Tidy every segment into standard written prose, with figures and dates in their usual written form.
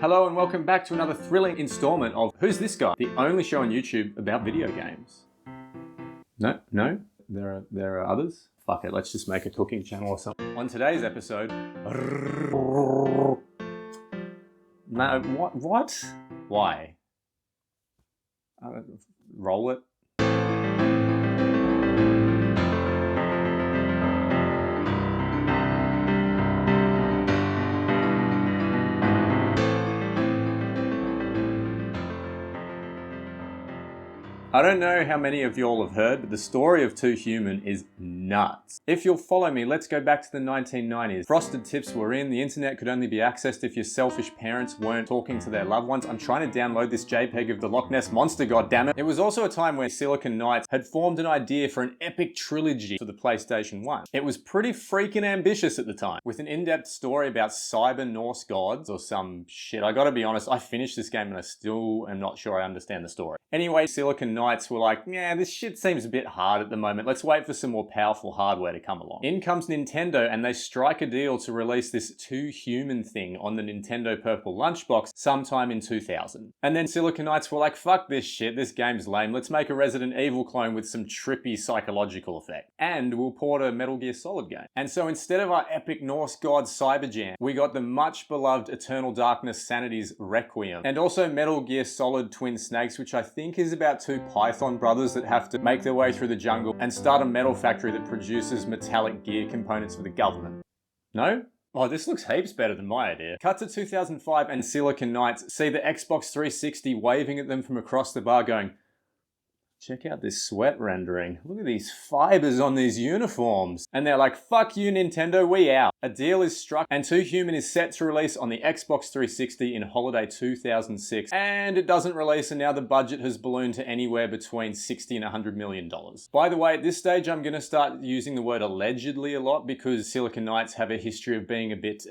Hello and welcome back to another thrilling installment of Who's This Guy? The only show on YouTube about video games. No, there are others. Fuck it, let's just make a cooking channel or something. On today's episode, no, what? Why? Roll it. I don't know how many of you all have heard, but the story of Two Human is nuts. If you'll follow me, let's go back to the 1990s. Frosted tips were in, the internet could only be accessed if your selfish parents weren't talking to their loved ones. I'm trying to download this JPEG of the Loch Ness Monster, goddammit. It was also a time where Silicon Knights had formed an idea for an epic trilogy for the PlayStation 1. It was pretty freaking ambitious at the time, with an in-depth story about cyber Norse gods or some shit. I gotta be honest, I finished this game and I still am not sure I understand the story. Anyway, Silicon Knights were like, yeah, this shit seems a bit hard at the moment. Let's wait for some more powerful hardware to come along. In comes Nintendo and they strike a deal to release this Two Human thing on the Nintendo Purple Lunchbox sometime in 2000. And then Silicon Knights were like, fuck this shit, this game's lame. Let's make a Resident Evil clone with some trippy psychological effect. And we'll port a Metal Gear Solid game. And so instead of our epic Norse god Cyber Jam, we got the much beloved Eternal Darkness Sanity's Requiem. And also Metal Gear Solid Twin Snakes, which I think is about two Python brothers that have to make their way through the jungle and start a metal factory that produces metallic gear components for the government. No? Oh, this looks heaps better than my idea. Cut to 2005 and Silicon Knights see the Xbox 360 waving at them from across the bar going, check out this sweat rendering. Look at these fibers on these uniforms. And they're like, fuck you, Nintendo, we out. A deal is struck and Two Human is set to release on the Xbox 360 in holiday 2006. And it doesn't release and now the budget has ballooned to anywhere between $60 and $100 million. By the way, at this stage, I'm gonna start using the word allegedly a lot because Silicon Knights have a history of being a bit,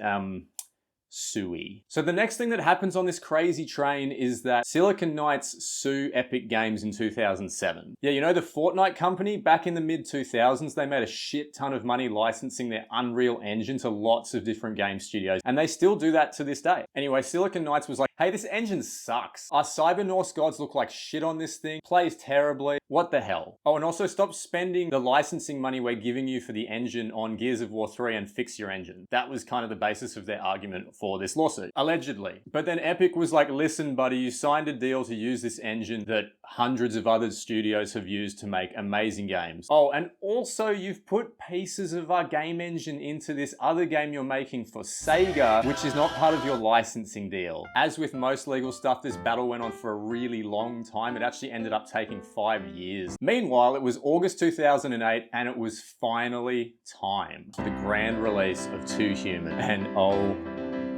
suey. So the next thing that happens on this crazy train is that Silicon Knights sue Epic Games in 2007. Yeah, you know the Fortnite company? Back in the mid-2000s, they made a shit ton of money licensing their Unreal Engine to lots of different game studios, and they still do that to this day. Anyway, Silicon Knights was like, hey, this engine sucks. Our cyber Norse gods look like shit on this thing, plays terribly, what the hell? Oh, and also stop spending the licensing money we're giving you for the engine on Gears of War 3 and fix your engine. That was kind of the basis of their argument for this lawsuit, allegedly. But then Epic was like, listen, buddy, you signed a deal to use this engine that hundreds of other studios have used to make amazing games. Oh, and also you've put pieces of our game engine into this other game you're making for Sega, which is not part of your licensing deal. As with most legal stuff, this battle went on for a really long time. It actually ended up taking 5 years. Meanwhile, it was August 2008 and it was finally time for the grand release of Two Human. And oh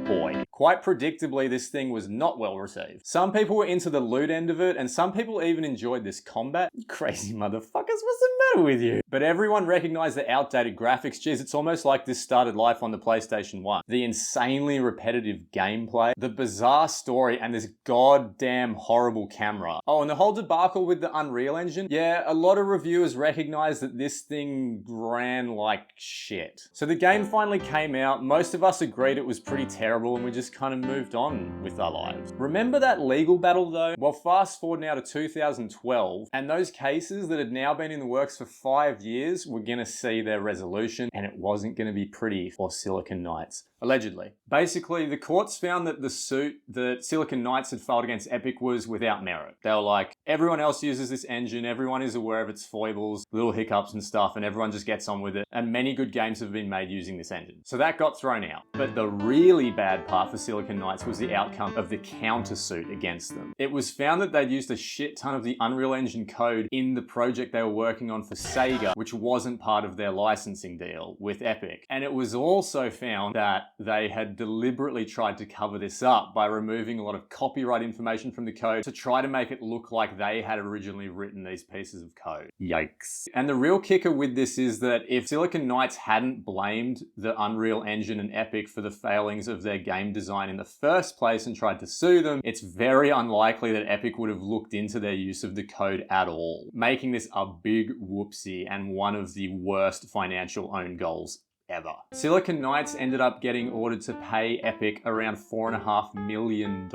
boy. Quite predictably, this thing was not well received. Some people were into the loot end of it, and some people even enjoyed this combat. You crazy motherfuckers, what's the matter with you? But everyone recognized the outdated graphics. Geez, it's almost like this started life on the PlayStation 1. The insanely repetitive gameplay, the bizarre story, and this goddamn horrible camera. Oh, and the whole debacle with the Unreal Engine? Yeah, a lot of reviewers recognized that this thing ran like shit. So the game finally came out. Most of us agreed it was pretty terrible, and we just kind of moved on with our lives. Remember that legal battle though? Well, fast forward now to 2012, and those cases that had now been in the works for 5 years were gonna see their resolution, and it wasn't gonna be pretty for Silicon Knights. Allegedly. Basically, the courts found that the suit that Silicon Knights had filed against Epic was without merit. They were like, everyone else uses this engine, everyone is aware of its foibles, little hiccups and stuff, and everyone just gets on with it, and many good games have been made using this engine. So that got thrown out. But the really bad part for Silicon Knights was the outcome of the countersuit against them. It was found that they'd used a shit ton of the Unreal Engine code in the project they were working on for Sega, which wasn't part of their licensing deal with Epic. And it was also found that they had deliberately tried to cover this up by removing a lot of copyright information from the code to try to make it look like they had originally written these pieces of code. Yikes. And the real kicker with this is that if Silicon Knights hadn't blamed the Unreal Engine and Epic for the failings of their game design in the first place and tried to sue them, it's very unlikely that Epic would have looked into their use of the code at all, making this a big whoopsie and one of the worst financial own goals ever. Silicon Knights ended up getting ordered to pay Epic around $4.5 million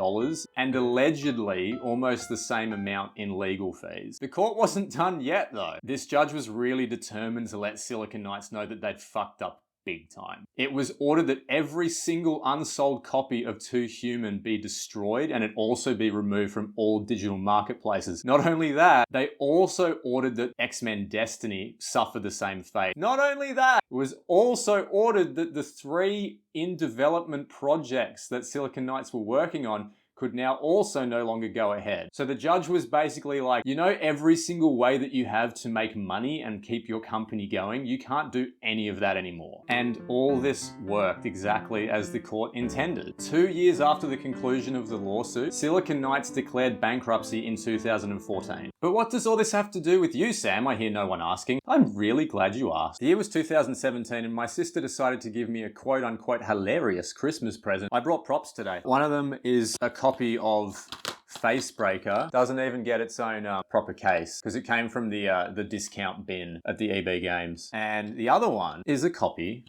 and allegedly almost the same amount in legal fees. The court wasn't done yet though. This judge was really determined to let Silicon Knights know that they'd fucked up big time. It was ordered that every single unsold copy of Too Human be destroyed and it also be removed from all digital marketplaces. Not only that, they also ordered that X-Men Destiny suffer the same fate. Not only that, it was also ordered that the 3 in development projects that Silicon Knights were working on could now also no longer go ahead. So the judge was basically like, you know, every single way that you have to make money and keep your company going, you can't do any of that anymore. And all this worked exactly as the court intended. 2 years after the conclusion of the lawsuit, Silicon Knights declared bankruptcy in 2014. But what does all this have to do with you, Sam? I hear no one asking. I'm really glad you asked. The year was 2017 and my sister decided to give me a quote-unquote hilarious Christmas present. I brought props today. One of them is a copy of Facebreaker. Doesn't even get its own proper case because it came from the discount bin at the EB Games. And the other one is a copy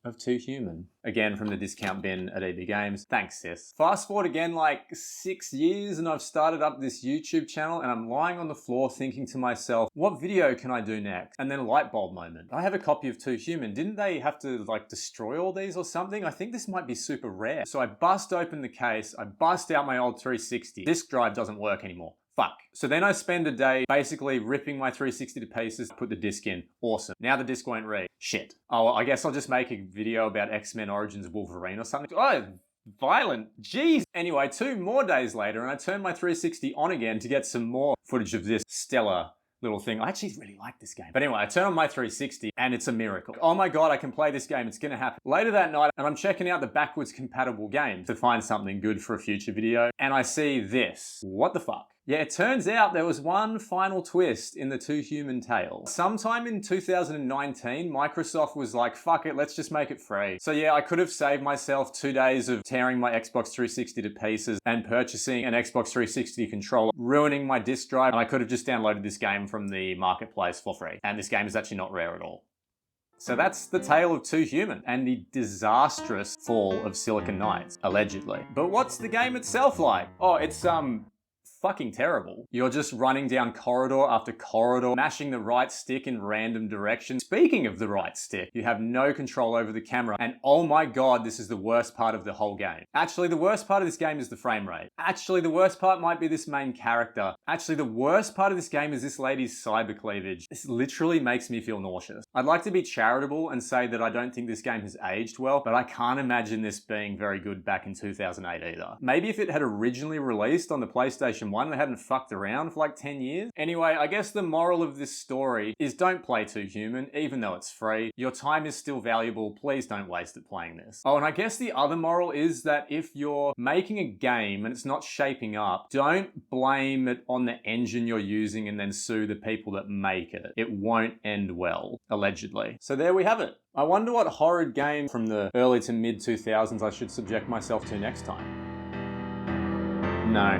of Too Human. Again, from the discount bin at EB Games. Thanks, sis. Fast forward again like 6 years and I've started up this YouTube channel and I'm lying on the floor thinking to myself, what video can I do next? And then a light bulb moment. I have a copy of Too Human. Didn't they have to like destroy all these or something? I think this might be super rare. So I bust open the case, I bust out my old 360. Disk drive doesn't work anymore. Fuck. So then I spend a day basically ripping my 360 to pieces, put the disc in. Awesome. Now the disc won't read. Shit. Oh, I guess I'll just make a video about X-Men Origins Wolverine or something. Oh, violent. Jeez. Anyway, 2 more days later and I turn my 360 on again to get some more footage of this stellar little thing. I actually really like this game. But anyway, I turn on my 360 and it's a miracle. Oh my God, I can play this game. It's gonna happen. Later that night, and I'm checking out the backwards compatible games to find something good for a future video. And I see this. What the fuck? Yeah, it turns out there was one final twist in the Too Human tale. Sometime in 2019, Microsoft was like, fuck it, let's just make it free. So yeah, I could have saved myself 2 days of tearing my Xbox 360 to pieces and purchasing an Xbox 360 controller, ruining my disc drive, and I could have just downloaded this game from the marketplace for free. And this game is actually not rare at all. So that's the tale of Too Human and the disastrous fall of Silicon Knights, allegedly. But what's the game itself like? Oh, it's fucking terrible. You're just running down corridor after corridor, mashing the right stick in random directions. Speaking of the right stick, you have no control over the camera, and oh my God, this is the worst part of the whole game. Actually, the worst part of this game is the frame rate. Actually, the worst part might be this main character. Actually, the worst part of this game is this lady's cyber cleavage. This literally makes me feel nauseous. I'd like to be charitable and say that I don't think this game has aged well, but I can't imagine this being very good back in 2008 either. Maybe if it had originally released on the PlayStation 1, they hadn't fucked around for like 10 years. Anyway, I guess the moral of this story is don't play Too Human, even though it's free. Your time is still valuable. Please don't waste it playing this. Oh, and I guess the other moral is that if you're making a game and it's not shaping up, don't blame it on the engine you're using and then sue the people that make it. It won't end well, allegedly. So there we have it. I wonder what horrid game from the early to mid 2000s I should subject myself to next time. No.